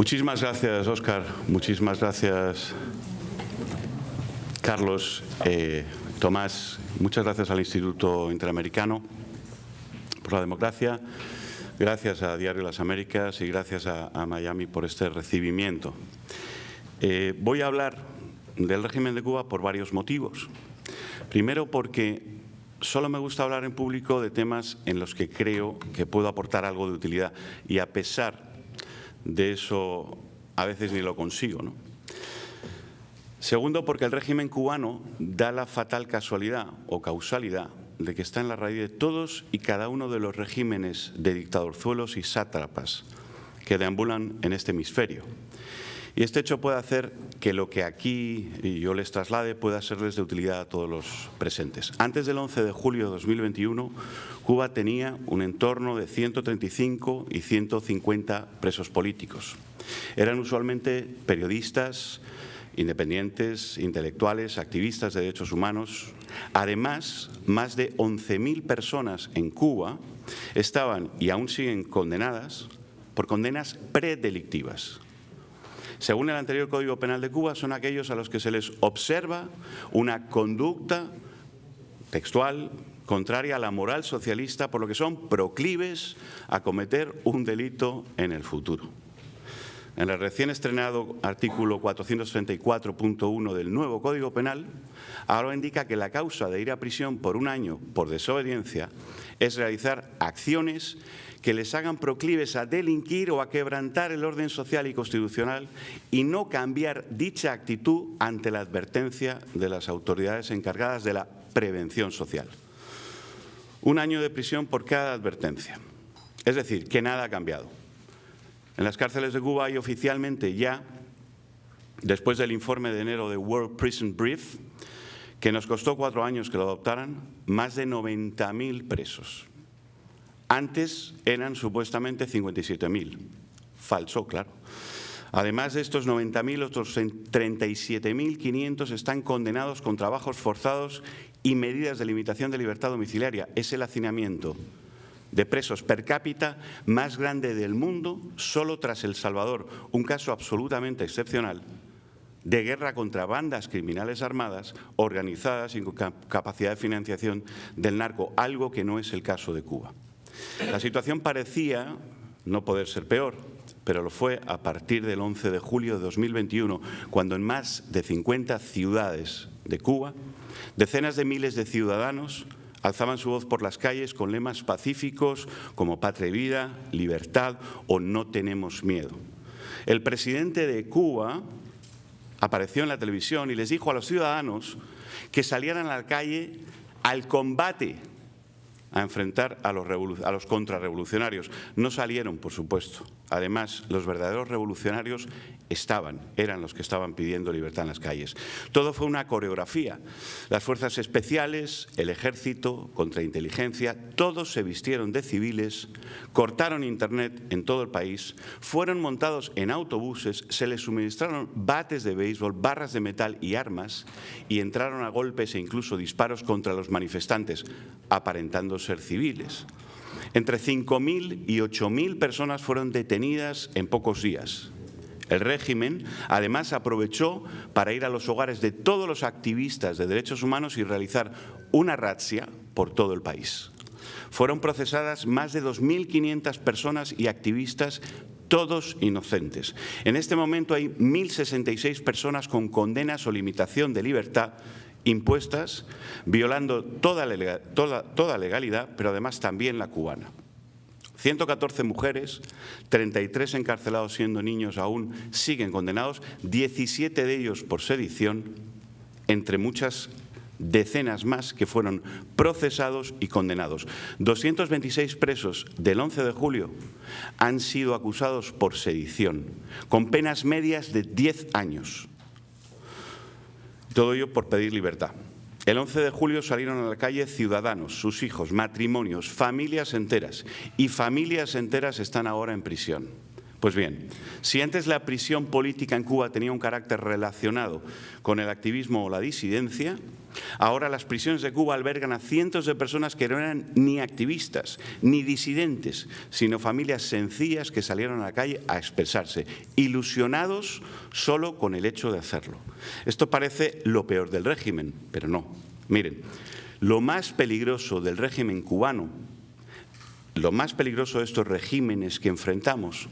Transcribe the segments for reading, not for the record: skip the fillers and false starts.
Muchísimas gracias, Óscar. Muchísimas gracias, Carlos, Tomás. Muchas gracias al Instituto Interamericano por la Democracia. Gracias a Diario Las Américas y gracias a Miami por este recibimiento. Voy a hablar del régimen de Cuba por varios motivos. Primero, porque solo me gusta hablar en público de temas en los que creo que puedo aportar algo de utilidad y a pesar de eso a veces ni lo consigo, ¿no? Segundo, porque el régimen cubano da la fatal casualidad o causalidad de que está en la raíz de todos y cada uno de los regímenes de dictadorzuelos y sátrapas que deambulan en este hemisferio. Y este hecho puede hacer que lo que aquí yo les traslade pueda serles de utilidad a todos los presentes. Antes del 11 de julio de 2021, Cuba tenía un entorno de 135 y 150 presos políticos. Eran usualmente periodistas, independientes, intelectuales, activistas de derechos humanos. Además, más de 11.000 personas en Cuba estaban y aún siguen condenadas por condenas predelictivas. Según el anterior Código Penal de Cuba, son aquellos a los que se les observa una conducta textual contraria a la moral socialista, por lo que son proclives a cometer un delito en el futuro. En el recién estrenado artículo 434.1 del nuevo Código Penal, ahora indica que la causa de ir a prisión por un año por desobediencia es realizar acciones que les hagan proclives a delinquir o a quebrantar el orden social y constitucional y no cambiar dicha actitud ante la advertencia de las autoridades encargadas de la prevención social. Un año de prisión por cada advertencia. Es decir, que nada ha cambiado. En las cárceles de Cuba hay oficialmente ya, después del informe de enero de World Prison Brief, que nos costó 4 años que lo adoptaran, más de 90.000 presos. Antes eran supuestamente 57.000. Falso, claro. Además de estos 90.000, otros 37.500 están condenados con trabajos forzados y medidas de limitación de libertad domiciliaria. Es el hacinamiento de presos per cápita más grande del mundo, solo tras El Salvador, un caso absolutamente excepcional de guerra contra bandas criminales armadas, organizadas y con capacidad de financiación del narco, algo que no es el caso de Cuba. La situación parecía no poder ser peor, pero lo fue a partir del 11 de julio de 2021, cuando en más de 50 ciudades de Cuba, decenas de miles de ciudadanos alzaban su voz por las calles con lemas pacíficos como patria y vida, libertad o no tenemos miedo. El presidente de Cuba apareció en la televisión y les dijo a los ciudadanos que salieran a la calle al combate a enfrentar a los contrarrevolucionarios. No salieron, por supuesto. Además, los verdaderos revolucionarios eran los que estaban pidiendo libertad en las calles. Todo fue una coreografía. Las fuerzas especiales, el ejército, contrainteligencia, todos se vistieron de civiles, cortaron internet en todo el país, fueron montados en autobuses, se les suministraron bates de béisbol, barras de metal y armas y entraron a golpes e incluso disparos contra los manifestantes, aparentando ser civiles. Entre 5.000 y 8.000 personas fueron detenidas en pocos días. El régimen, además, aprovechó para ir a los hogares de todos los activistas de derechos humanos y realizar una razzia por todo el país. Fueron procesadas más de 2.500 personas y activistas, todos inocentes. En este momento hay 1.066 personas con condenas o limitación de libertad impuestas, violando toda legalidad, pero además también la cubana. 114 mujeres, 33 encarcelados siendo niños aún siguen condenados, 17 de ellos por sedición, entre muchas decenas más que fueron procesados y condenados. 226 presos del 11 de julio han sido acusados por sedición, con penas medias de 10 años. Todo ello por pedir libertad. El 11 de julio salieron a la calle ciudadanos, sus hijos, matrimonios, familias enteras. Y familias enteras están ahora en prisión Pues bien, si antes la prisión política en Cuba tenía un carácter relacionado con el activismo o la disidencia, ahora las prisiones de Cuba albergan a cientos de personas que no eran ni activistas ni disidentes, sino familias sencillas que salieron a la calle a expresarse, ilusionados solo con el hecho de hacerlo. Esto parece lo peor del régimen, pero no. Miren, lo más peligroso del régimen cubano, lo más peligroso de estos regímenes que enfrentamos,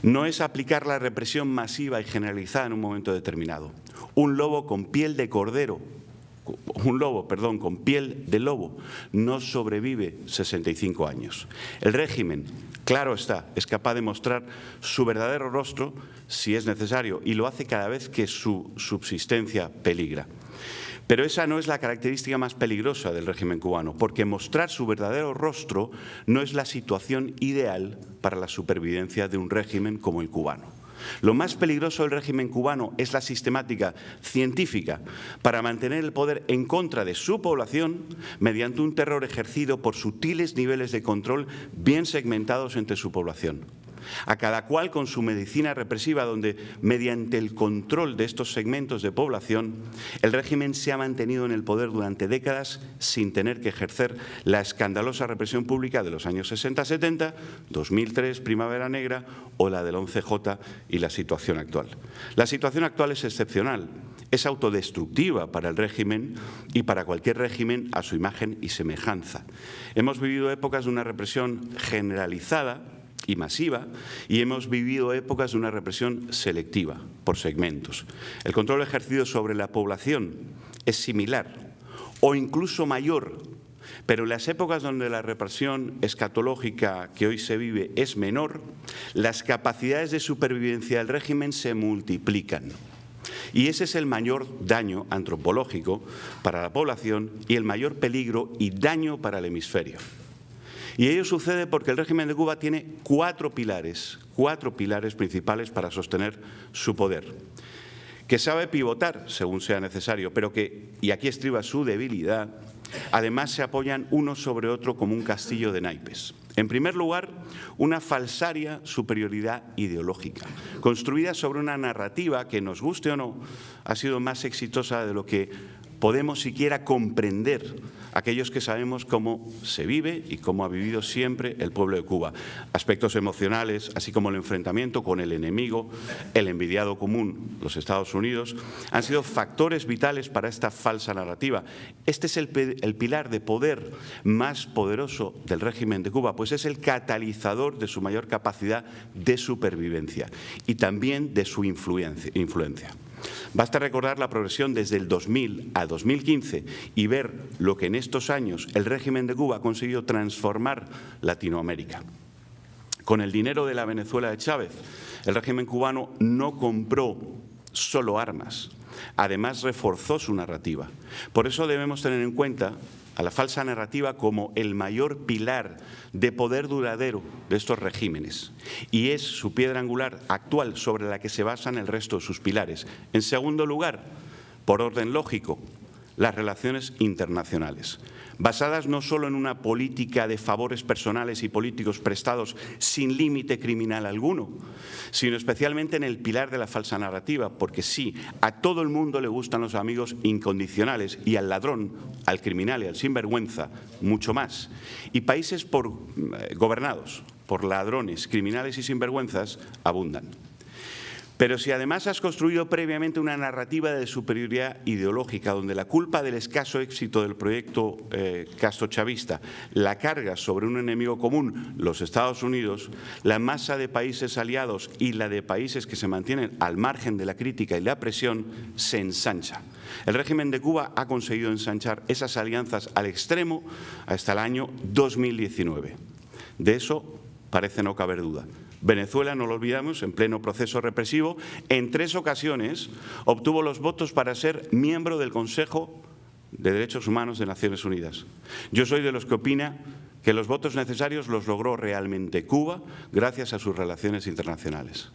no es aplicar la represión masiva y generalizada en un momento determinado. Un lobo con piel de cordero, con piel de lobo, no sobrevive 65 años. El régimen, claro está, es capaz de mostrar su verdadero rostro si es necesario y lo hace cada vez que su subsistencia peligra. Pero esa no es la característica más peligrosa del régimen cubano, porque mostrar su verdadero rostro no es la situación ideal para la supervivencia de un régimen como el cubano. Lo más peligroso del régimen cubano es la sistemática científica para mantener el poder en contra de su población mediante un terror ejercido por sutiles niveles de control bien segmentados entre su población. A cada cual con su medicina represiva, donde mediante el control de estos segmentos de población, el régimen se ha mantenido en el poder durante décadas sin tener que ejercer la escandalosa represión pública de los años 60-70, 2003, Primavera Negra o la del 11J y la situación actual. La situación actual es excepcional, es autodestructiva para el régimen y para cualquier régimen a su imagen y semejanza. Hemos vivido épocas de una represión generalizada y masiva, y hemos vivido épocas de una represión selectiva, por segmentos. El control ejercido sobre la población es similar o incluso mayor, pero en las épocas donde la represión escatológica que hoy se vive es menor, las capacidades de supervivencia del régimen se multiplican. Y ese es el mayor daño antropológico para la población y el mayor peligro y daño para el hemisferio. Y ello sucede porque el régimen de Cuba tiene cuatro pilares principales para sostener su poder, que sabe pivotar según sea necesario, pero que, y aquí estriba su debilidad, además se apoyan uno sobre otro como un castillo de naipes. En primer lugar, una falsaria superioridad ideológica, construida sobre una narrativa que, nos guste o no, ha sido más exitosa de lo que podemos siquiera comprender aquellos que sabemos cómo se vive y cómo ha vivido siempre el pueblo de Cuba. Aspectos emocionales, así como el enfrentamiento con el enemigo, el envidiado común, los Estados Unidos, han sido factores vitales para esta falsa narrativa. Este es el pilar de poder más poderoso del régimen de Cuba, pues es el catalizador de su mayor capacidad de supervivencia y también de su influencia. Basta recordar la progresión desde el 2000 a 2015 y ver lo que en estos años el régimen de Cuba ha conseguido transformar Latinoamérica. Con el dinero de la Venezuela de Chávez, el régimen cubano no compró solo armas, además reforzó su narrativa. Por eso debemos tener en cuenta a la falsa narrativa como el mayor pilar de poder duradero de estos regímenes, y es su piedra angular actual sobre la que se basan el resto de sus pilares. En segundo lugar, por orden lógico, las relaciones internacionales, basadas no solo en una política de favores personales y políticos prestados sin límite criminal alguno, sino especialmente en el pilar de la falsa narrativa, porque sí, a todo el mundo le gustan los amigos incondicionales y al ladrón, al criminal y al sinvergüenza, mucho más. Y países gobernados por ladrones, criminales y sinvergüenzas abundan. Pero si además has construido previamente una narrativa de superioridad ideológica donde la culpa del escaso éxito del proyecto castrochavista la cargas sobre un enemigo común, los Estados Unidos, la masa de países aliados y la de países que se mantienen al margen de la crítica y la presión se ensancha. El régimen de Cuba ha conseguido ensanchar esas alianzas al extremo hasta el año 2019. De eso parece no caber duda. Venezuela, no lo olvidamos, en pleno proceso represivo, en 3 ocasiones obtuvo los votos para ser miembro del Consejo de Derechos Humanos de Naciones Unidas. Yo soy de los que opina que los votos necesarios los logró realmente Cuba gracias a sus relaciones internacionales.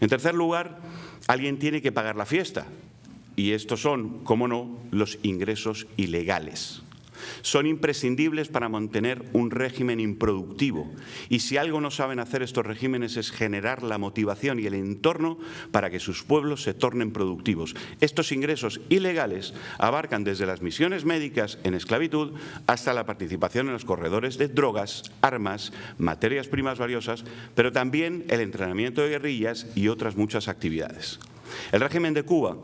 En tercer lugar, alguien tiene que pagar la fiesta, y estos son, cómo no, los ingresos ilegales. Son imprescindibles para mantener un régimen improductivo. Y si algo no saben hacer estos regímenes es generar la motivación y el entorno para que sus pueblos se tornen productivos. Estos ingresos ilegales abarcan desde las misiones médicas en esclavitud hasta la participación en los corredores de drogas, armas, materias primas valiosas, pero también el entrenamiento de guerrillas y otras muchas actividades. El régimen de Cuba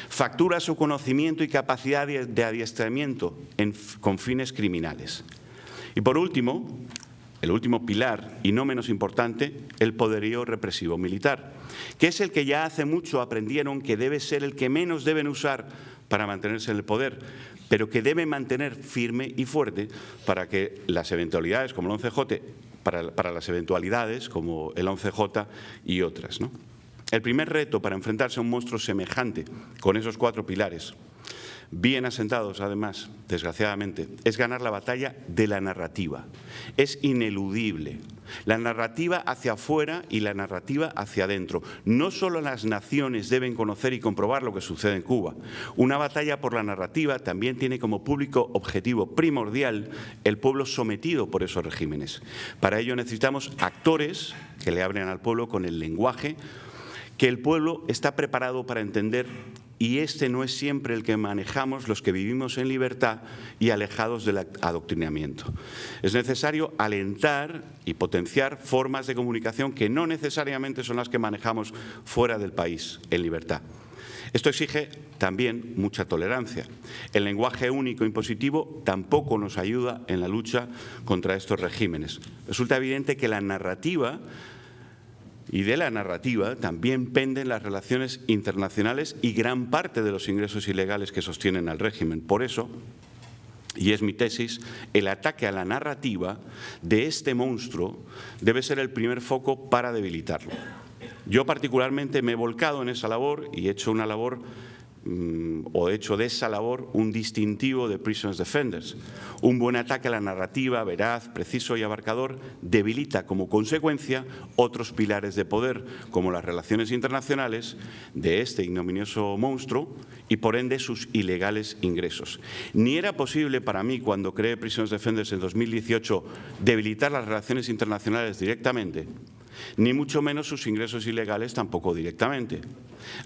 factura su conocimiento y capacidad de adiestramiento con fines criminales. Y por último, el último pilar, y no menos importante, el poderío represivo militar, que es el que ya hace mucho aprendieron que debe ser el que menos deben usar para mantenerse en el poder, pero que debe mantener firme y fuerte para que las eventualidades como el 11J, para las eventualidades como el 11J y otras, ¿no? El primer reto para enfrentarse a un monstruo semejante, con esos 4 pilares, bien asentados además, desgraciadamente, es ganar la batalla de la narrativa. Es ineludible. La narrativa hacia afuera y la narrativa hacia adentro. No solo las naciones deben conocer y comprobar lo que sucede en Cuba. Una batalla por la narrativa también tiene como público objetivo primordial el pueblo sometido por esos regímenes. Para ello necesitamos actores que le hablen al pueblo con el lenguaje que el pueblo está preparado para entender, y este no es siempre el que manejamos los que vivimos en libertad y alejados del adoctrinamiento. Es necesario alentar y potenciar formas de comunicación que no necesariamente son las que manejamos fuera del país, en libertad. Esto exige también mucha tolerancia. El lenguaje único impositivo tampoco nos ayuda en la lucha contra estos regímenes. Resulta evidente que la narrativa y de la narrativa también penden las relaciones internacionales y gran parte de los ingresos ilegales que sostienen al régimen. Por eso, y es mi tesis, el ataque a la narrativa de este monstruo debe ser el primer foco para debilitarlo. Yo particularmente me he volcado en esa labor y he hecho una labor o he hecho de esa labor un distintivo de Prisoners Defenders. Un buen ataque a la narrativa, veraz, preciso y abarcador, debilita como consecuencia otros pilares de poder, como las relaciones internacionales de este ignominioso monstruo y por ende sus ilegales ingresos. Ni era posible para mí, cuando creé Prisoners Defenders en 2018, debilitar las relaciones internacionales directamente, ni mucho menos sus ingresos ilegales tampoco directamente.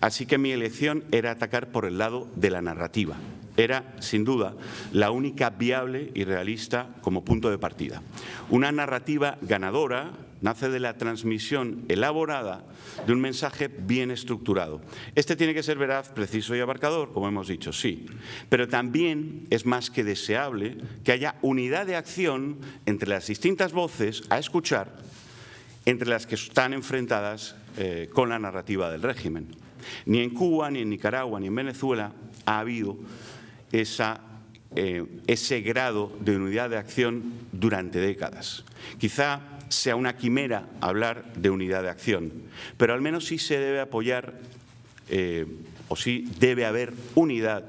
Así que mi elección era atacar por el lado de la narrativa. Era, sin duda, la única viable y realista como punto de partida. Una narrativa ganadora nace de la transmisión elaborada de un mensaje bien estructurado. Este tiene que ser veraz, preciso y abarcador, como hemos dicho, sí. Pero también es más que deseable que haya unidad de acción entre las distintas voces a escuchar, entre las que están enfrentadas con la narrativa del régimen. Ni en Cuba, ni en Nicaragua, ni en Venezuela ha habido ese grado de unidad de acción durante décadas. Quizá sea una quimera hablar de unidad de acción, pero al menos sí se debe apoyar o sí debe haber unidad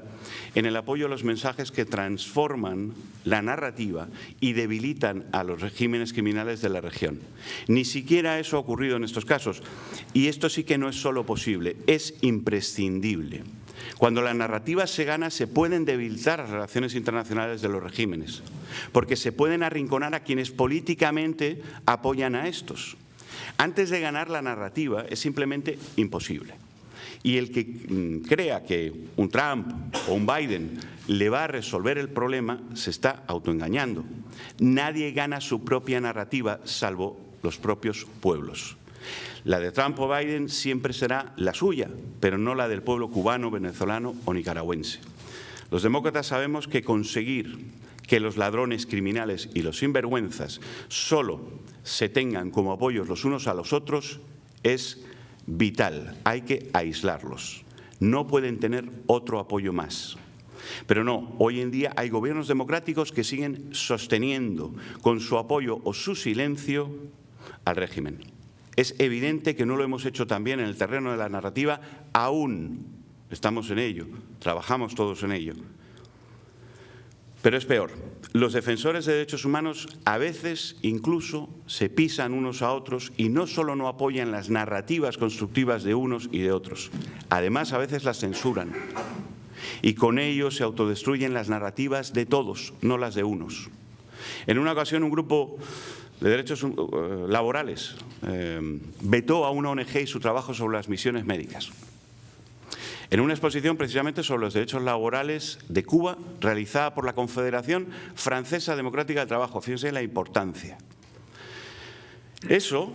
en el apoyo a los mensajes que transforman la narrativa y debilitan a los regímenes criminales de la región. Ni siquiera eso ha ocurrido en estos casos. Y esto sí que no es solo posible, es imprescindible. Cuando la narrativa se gana, se pueden debilitar las relaciones internacionales de los regímenes, porque se pueden arrinconar a quienes políticamente apoyan a estos. Antes de ganar la narrativa es simplemente imposible. Y el que crea que un Trump o un Biden le va a resolver el problema se está autoengañando. Nadie gana su propia narrativa salvo los propios pueblos. La de Trump o Biden siempre será la suya, pero no la del pueblo cubano, venezolano o nicaragüense. Los demócratas sabemos que conseguir que los ladrones, criminales y los sinvergüenzas solo se tengan como apoyos los unos a los otros es vital, hay que aislarlos. No pueden tener otro apoyo más. Pero no, hoy en día hay gobiernos democráticos que siguen sosteniendo con su apoyo o su silencio al régimen. Es evidente que no lo hemos hecho también en el terreno de la narrativa, aún estamos en ello, trabajamos todos en ello. Pero es peor, los defensores de derechos humanos a veces incluso se pisan unos a otros y no solo no apoyan las narrativas constructivas de unos y de otros, además a veces las censuran. y con ello se autodestruyen las narrativas de todos, no las de unos. En una ocasión, un grupo de derechos laborales vetó a una ONG y su trabajo sobre las misiones médicas. En una exposición precisamente sobre los derechos laborales de Cuba, realizada por la Confederación Francesa Democrática del Trabajo. Fíjense la importancia. Eso,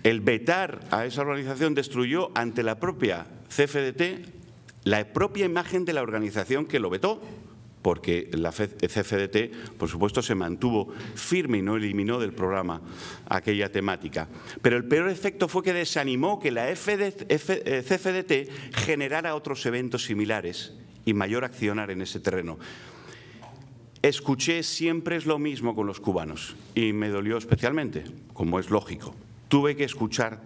el vetar a esa organización, destruyó ante la propia CFDT la propia imagen de la organización que lo vetó, porque la CFDT, por supuesto, se mantuvo firme y no eliminó del programa aquella temática. Pero el peor efecto fue que desanimó que la CFDT generara otros eventos similares y mayor accionar en ese terreno. Escuché siempre es lo mismo con los cubanos y me dolió especialmente, como es lógico. Tuve que escuchar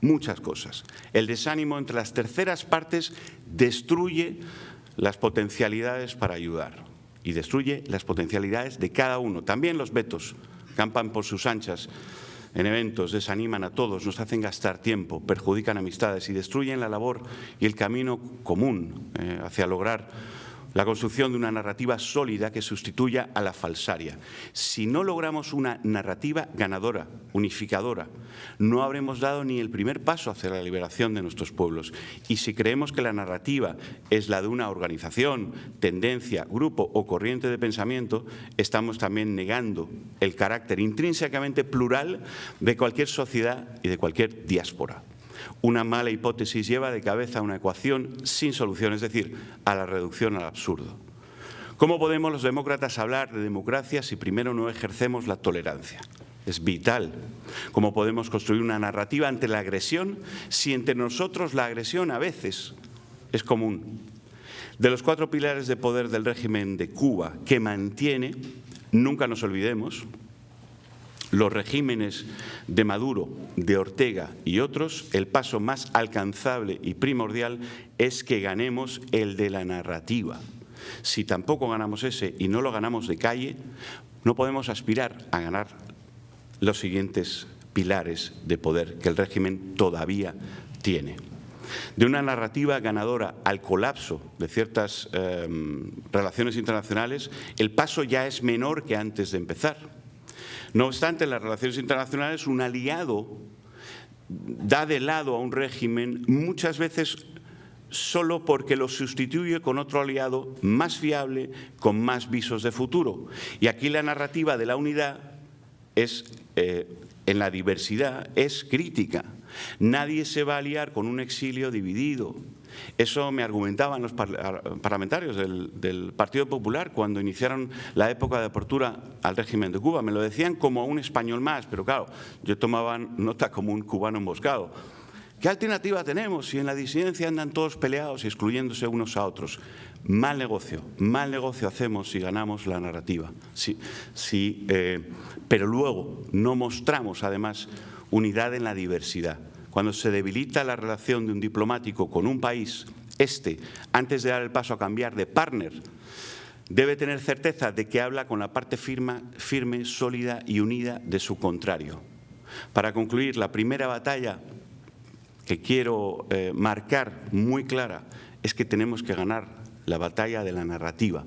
muchas cosas. El desánimo entre las terceras partes destruye las potencialidades para ayudar y destruye las potencialidades de cada uno. También los vetos campan por sus anchas en eventos, desaniman a todos, nos hacen gastar tiempo, perjudican amistades y destruyen la labor y el camino común hacia lograr la construcción de una narrativa sólida que sustituya a la falsaria. Si no logramos una narrativa ganadora, unificadora, no habremos dado ni el primer paso hacia la liberación de nuestros pueblos. Y si creemos que la narrativa es la de una organización, tendencia, grupo o corriente de pensamiento, estamos también negando el carácter intrínsecamente plural de cualquier sociedad y de cualquier diáspora. Una mala hipótesis lleva de cabeza una ecuación sin solución, es decir, a la reducción al absurdo. ¿Cómo podemos los demócratas hablar de democracia si primero no ejercemos la tolerancia? Es vital. ¿Cómo podemos construir una narrativa ante la agresión si entre nosotros la agresión a veces es común? De los 4 pilares de poder del régimen de Cuba que mantiene, nunca nos olvidemos, los regímenes de Maduro, de Ortega y otros, el paso más alcanzable y primordial es que ganemos el de la narrativa. Si tampoco ganamos ese y no lo ganamos de calle, no podemos aspirar a ganar los siguientes pilares de poder que el régimen todavía tiene. De una narrativa ganadora al colapso de ciertas relaciones internacionales, el paso ya es menor que antes de empezar. No obstante, en las relaciones internacionales, un aliado da de lado a un régimen muchas veces solo porque lo sustituye con otro aliado más fiable, con más visos de futuro. Y aquí la narrativa de la unidad es, en la diversidad, es crítica. Nadie se va a aliar con un exilio dividido. Eso me argumentaban los parlamentarios del Partido Popular cuando iniciaron la época de apertura al régimen de Cuba. Me lo decían como un español más, pero claro, yo tomaba nota como un cubano emboscado. ¿Qué alternativa tenemos si en la disidencia andan todos peleados y excluyéndose unos a otros? Mal negocio hacemos si ganamos la narrativa. Pero luego no mostramos, además, unidad en la diversidad. Cuando se debilita la relación de un diplomático con un país, antes de dar el paso a cambiar de partner, debe tener certeza de que habla con la parte firme, sólida y unida de su contrario. Para concluir, la primera batalla que quiero marcar muy clara es que tenemos que ganar la batalla de la narrativa.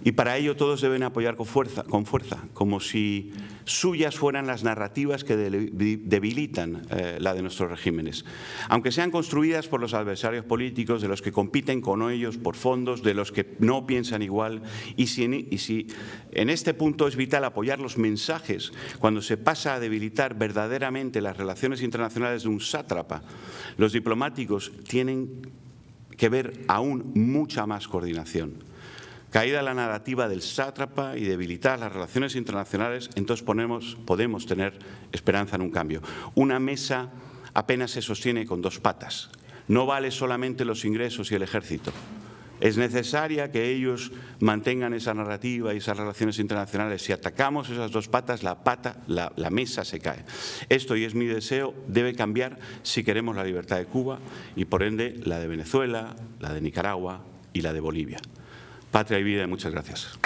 Y para ello todos deben apoyar con fuerza, como si suyas fueran las narrativas que debilitan la de nuestros regímenes. Aunque sean construidas por los adversarios políticos, de los que compiten con ellos por fondos, de los que no piensan igual. Y si en este punto es vital apoyar los mensajes cuando se pasa a debilitar verdaderamente las relaciones internacionales de un sátrapa, los diplomáticos tienen que ver aún mucha más coordinación. Caída la narrativa del sátrapa y debilitar las relaciones internacionales, entonces podemos tener esperanza en un cambio. Una mesa apenas se sostiene con 2 patas. No vale solamente los ingresos y el ejército. Es necesaria que ellos mantengan esa narrativa y esas relaciones internacionales. Si atacamos esas 2 patas, la mesa se cae. Esto, y es mi deseo, debe cambiar si queremos la libertad de Cuba y, por ende, la de Venezuela, la de Nicaragua y la de Bolivia. Patria y vida, muchas gracias.